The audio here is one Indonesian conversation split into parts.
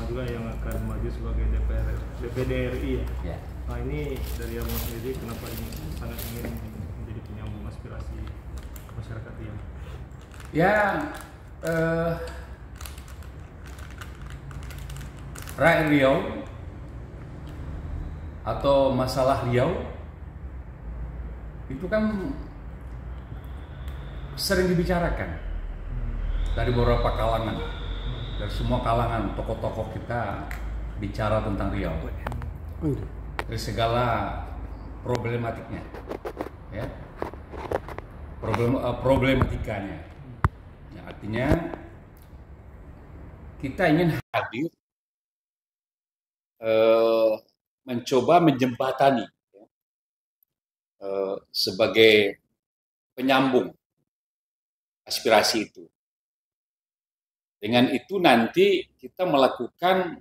juga yang akan maju sebagai DPD RI ya. Ya. Nah ini dari Abang sendiri kenapa ini sangat ingin menjadi penyambung aspirasi masyarakat Riau? Ya, rakyat Riau atau masalah Riau itu kan sering dibicarakan dari beberapa kalangan, dari semua kalangan tokoh-tokoh kita bicara tentang Riau dari segala problematiknya, ya, problematikanya. Ya, artinya kita ingin hadir mencoba menjembatani sebagai penyambung aspirasi itu. Dengan itu nanti kita melakukan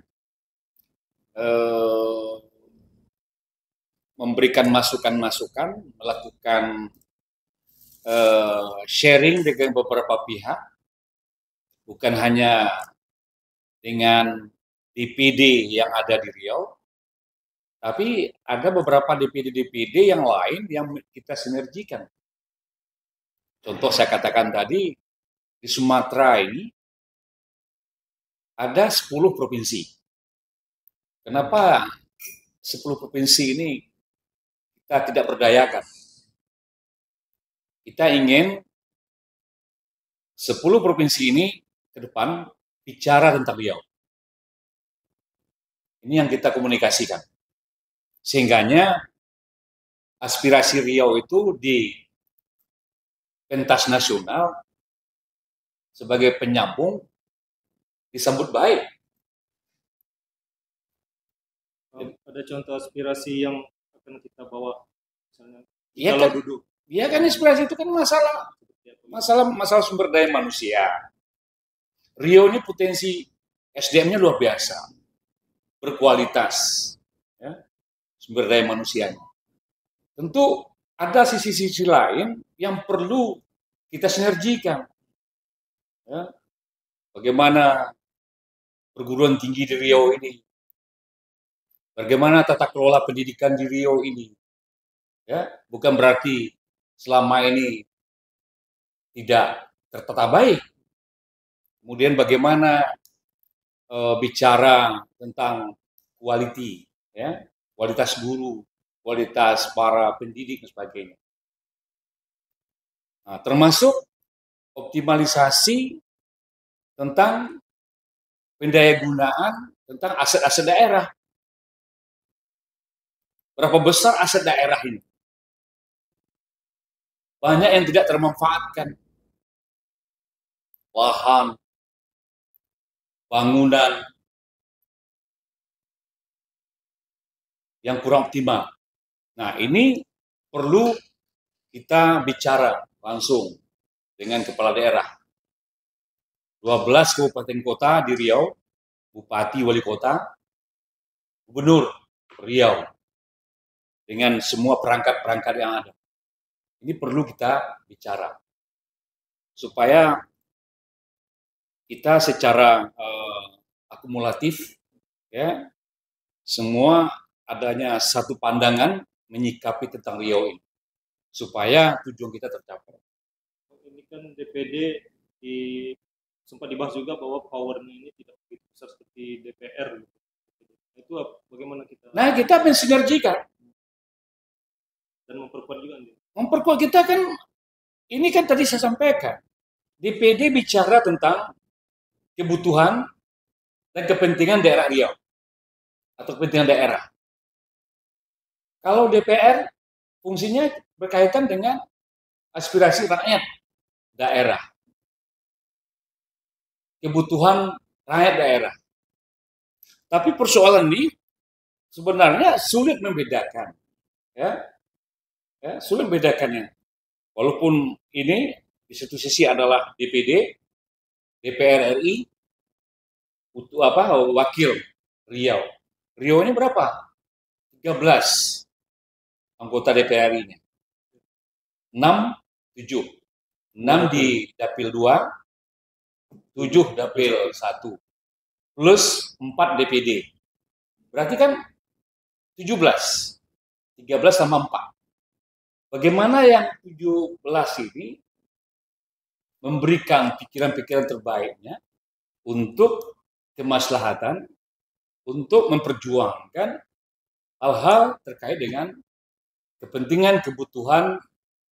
memberikan masukan-masukan, melakukan sharing dengan beberapa pihak, bukan hanya dengan DPD yang ada di Riau, tapi ada beberapa DPD-DPD yang lain yang kita sinergikan. Contoh saya katakan tadi, di Sumatera ini ada 10 provinsi. Kenapa 10 provinsi ini kita tidak berdayakan? Kita ingin 10 provinsi ini ke depan bicara tentang Riau. Ini yang kita komunikasikan. Sehingganya aspirasi Riau itu di pentas nasional sebagai penyambung disambut baik. Ada contoh aspirasi yang akan kita bawa, misalnya Ya kalau kan, duduk. ya kan aspirasi itu kan masalah sumber daya manusia. Riau ini potensi SDM-nya luar biasa, berkualitas, ya, sumber daya manusianya. Tentu ada sisi-sisi lain yang perlu kita sinergikan. Ya. Bagaimana perguruan tinggi di Riau ini, bagaimana tata kelola pendidikan di Riau ini. Ya, bukan berarti selama ini tidak tertata baik. Kemudian bagaimana bicara tentang quality, ya, kualitas guru, kualitas para pendidik dan sebagainya. Nah, termasuk optimalisasi tentang pendayagunaan tentang aset-aset daerah. Berapa besar aset daerah ini? Banyak yang tidak termanfaatkan. Lahan, bangunan yang kurang optimal. Nah, ini perlu kita bicara langsung dengan kepala daerah. 12 kabupaten kota di Riau, bupati, wali kota, gubernur Riau, dengan semua perangkat-perangkat yang ada. Ini perlu kita bicara supaya kita secara akumulatif, ya, semua adanya satu pandangan menyikapi tentang Riau ini supaya tujuan kita tercapai. Ini kan DPD sempat dibahas juga bahwa powernya ini tidak begitu besar seperti DPR. Gitu. Itu bagaimana kita? Nah, kita mensinergikan dan memperkuat juga. Memperkuat kita kan, ini kan tadi saya sampaikan, DPD bicara tentang kebutuhan dan kepentingan daerah Riau atau kepentingan daerah. Kalau DPR fungsinya berkaitan dengan aspirasi rakyat daerah, kebutuhan rakyat daerah. Tapi persoalan ini sebenarnya sulit membedakan, ya, sulit membedakannya. Walaupun ini di satu sisi adalah DPD, DPR RI, wakil Riau. Riau ini berapa? 13 anggota DPR RI-nya. 7 di Dapil 2, 7 Dapil 1. plus 4 DPD. Berarti kan 17. 13 sama 4. Bagaimana yang 17 ini memberikan pikiran-pikiran terbaiknya untuk kemaslahatan, untuk memperjuangkan hal-hal terkait dengan kepentingan kebutuhan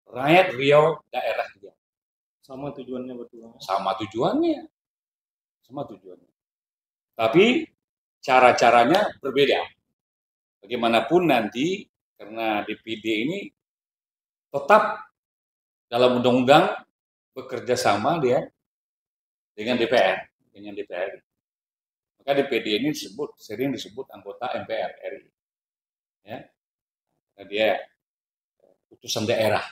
rakyat Riau, daerah Riau. Sama tujuannya betul. Sama tujuannya. Sama tujuannya. Tapi cara-caranya berbeda. Bagaimanapun nanti, karena DPD ini tetap dalam undang-undang bekerja sama dia dengan DPR. Maka DPD ini sering disebut anggota MPR RI. Ya. Karena dia utusan daerah.